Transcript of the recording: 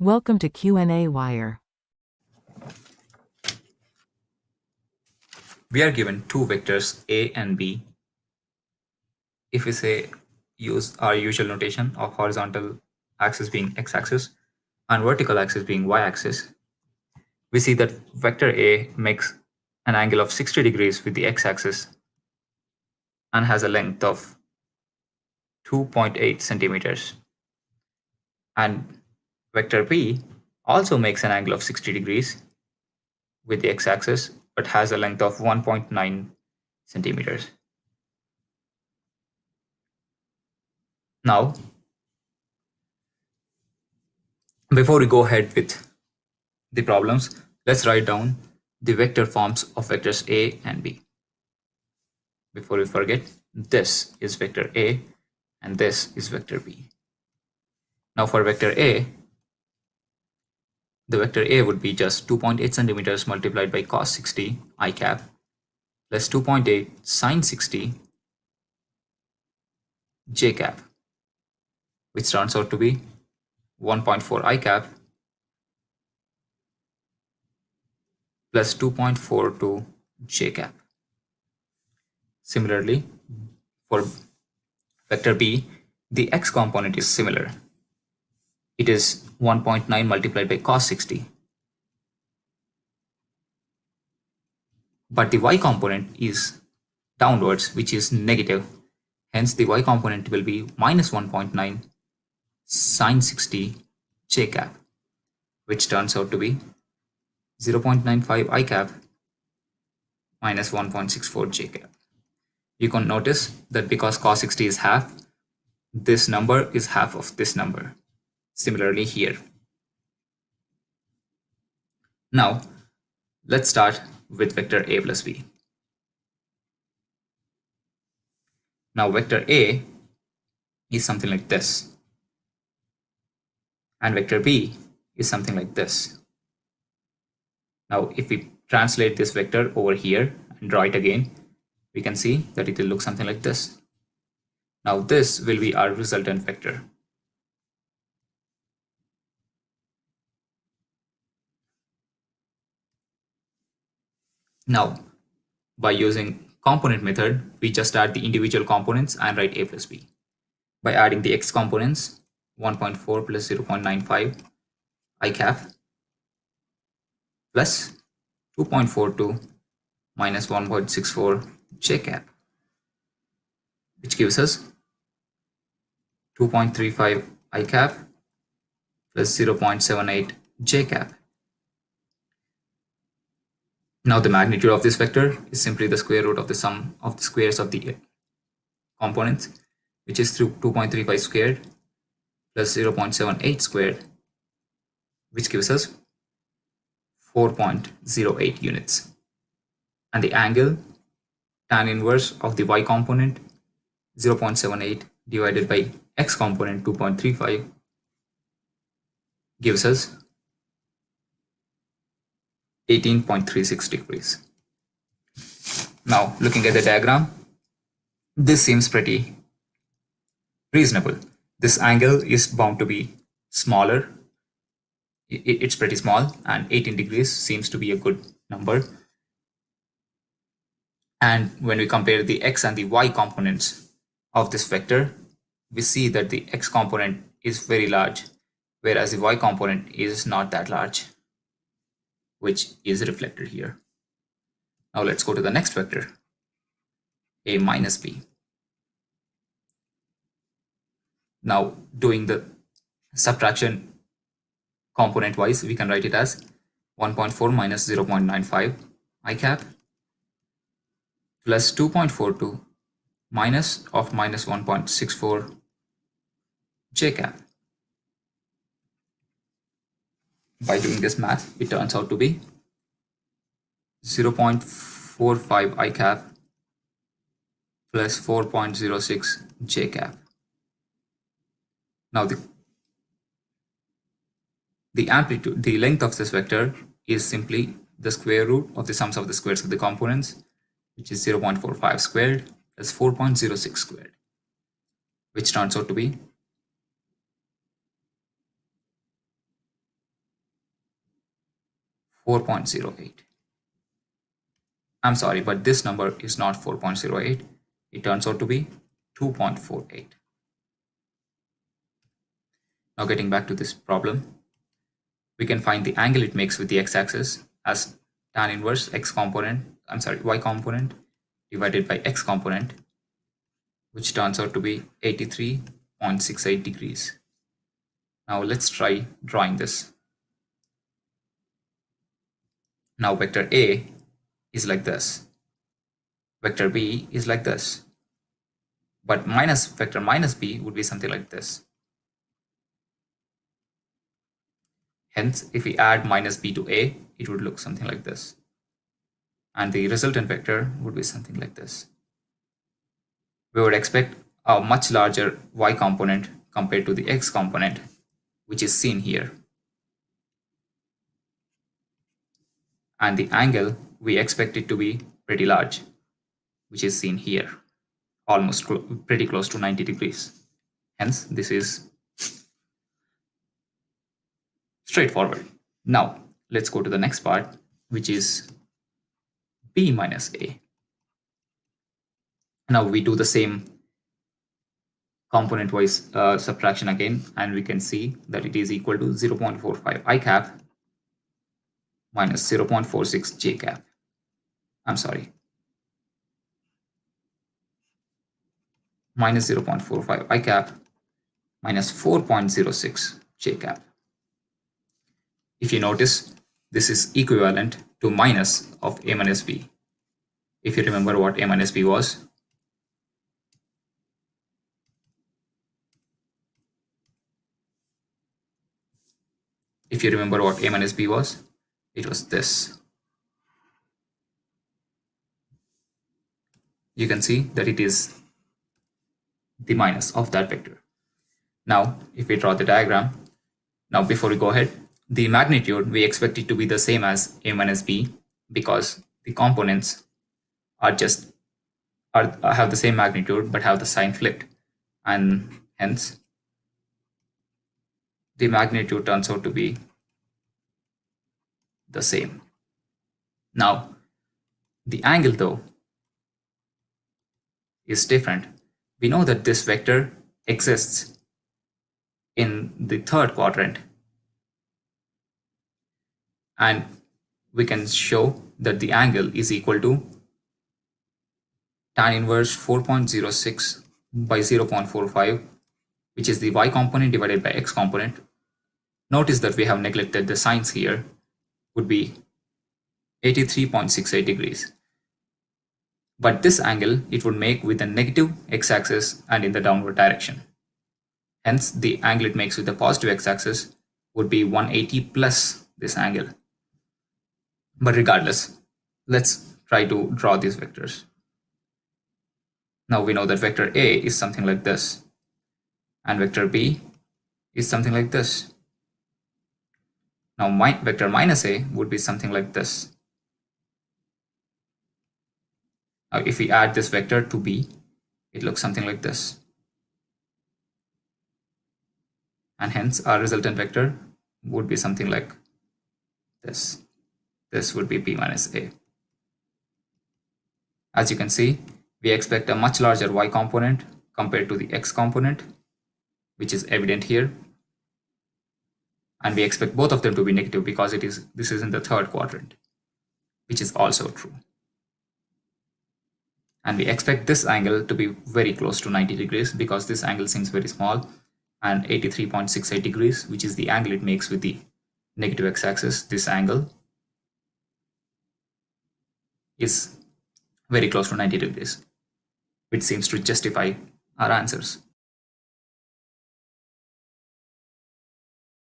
Welcome to qnawire. We are given two vectors A and B. If we say use our usual notation of horizontal axis being x-axis and vertical axis being y-axis, we see that vector A makes an angle of 60 degrees with the x-axis and has a length of 2.8 centimeters. And vector B also makes an angle of 60 degrees with the x-axis but has a length of 1.9 centimeters. Now, before we go ahead with the problems, let's write down the vector forms of vectors A and B. Before we forget, this is vector A and this is vector B. Now for vector A, the vector A would be just 2.8 centimeters multiplied by cos 60 I cap plus 2.8 sin 60 j cap, which turns out to be 1.4 I cap plus 2.42 j cap. Similarly, for vector B, the x component is similar. It is 1.9 multiplied by cos 60. But the y component is downwards, which is negative. Hence, the y component will be minus 1.9 sin 60 j cap, which turns out to be 0.95 I cap minus 1.64 j cap. You can notice that because cos 60 is half, this number is half of this number. Similarly here. Now, let's start with vector A plus B. Now, vector A is something like this. And vector B is something like this. Now, if we translate this vector over here and draw it again, we can see that it will look something like this. Now, this will be our resultant vector. Now, by using component method, we just add the individual components and write A plus B. By adding the x components, 1.4 plus 0.95 I cap plus 2.42 minus 1.64 j cap, which gives us 2.35 I cap plus 0.78 j cap. Now the magnitude of this vector is simply the square root of the sum of the squares of the components, which is 2.35 squared plus 0.78 squared, which gives us 4.08 units. And the angle tan inverse of the y component 0.78 divided by x component 2.35 gives us 18.36 degrees. Now, looking at the diagram, this seems pretty reasonable. This angle is bound to be smaller. It's pretty small, and 18 degrees seems to be a good number. And when we compare the x and the y components of this vector, we see that the x component is very large, whereas the y component is not that large, which is reflected here. Now let's go to the next vector, A minus B. Now doing the subtraction component wise, we can write it as 1.4 minus 0.95 I cap plus 2.42 minus of minus 1.64 j cap. By doing this math, it turns out to be 0.45 I cap plus 4.06 j cap. Now the amplitude, the length of this vector is simply the square root of the sums of the squares of the components, which is 0.45 squared plus 4.06 squared, which turns out to be 4.08. I'm sorry, but this number is not 4.08. It turns out to be 2.48. Now getting back to this problem, we can find the angle it makes with the x-axis as tan inverse y component divided by x component, which turns out to be 83.68 degrees. Now let's try drawing this. Now vector A is like this. Vector B is like this. But vector minus B would be something like this. Hence, if we add minus B to A, it would look something like this. And the resultant vector would be something like this. We would expect a much larger y component compared to the x component, which is seen here. And the angle, we expect it to be pretty large, which is seen here, almost pretty close to 90 degrees. Hence, this is straightforward. Now, let's go to the next part, which is B minus A. Now we do the same component-wise subtraction again, and we can see that it is equal to 0.45 I cap minus 0.46 j cap. I'm sorry, minus 0.45 I cap minus 4.06 j cap. If you notice, this is equivalent to minus of A minus B. If you remember what A minus B was, it was this. You can see that it is the minus of that vector. Now, if we draw the diagram, now before we go ahead, the magnitude, we expect it to be the same as A minus B because the components have the same magnitude but have the sign flipped, and hence the magnitude turns out to be the same. Now, the angle though is different. We know that this vector exists in the third quadrant, and we can show that the angle is equal to tan inverse 4.06 by 0.45, which is the y component divided by x component. Notice that we have neglected the signs here, would be 83.68 degrees. But this angle it would make with the negative x-axis and in the downward direction. Hence, the angle it makes with the positive x-axis would be 180 plus this angle. But regardless, let's try to draw these vectors. Now we know that vector A is something like this, and vector B is something like this. Now vector minus A would be something like this. Now if we add this vector to B, it looks something like this. And hence our resultant vector would be something like this. This would be B minus A. As you can see, we expect a much larger y component compared to the x component, which is evident here. And we expect both of them to be negative because this is in the third quadrant, which is also true. And we expect this angle to be very close to 90 degrees because this angle seems very small, and 83.68 degrees, which is the angle it makes with the negative x-axis, this angle is very close to 90 degrees, which seems to justify our answers.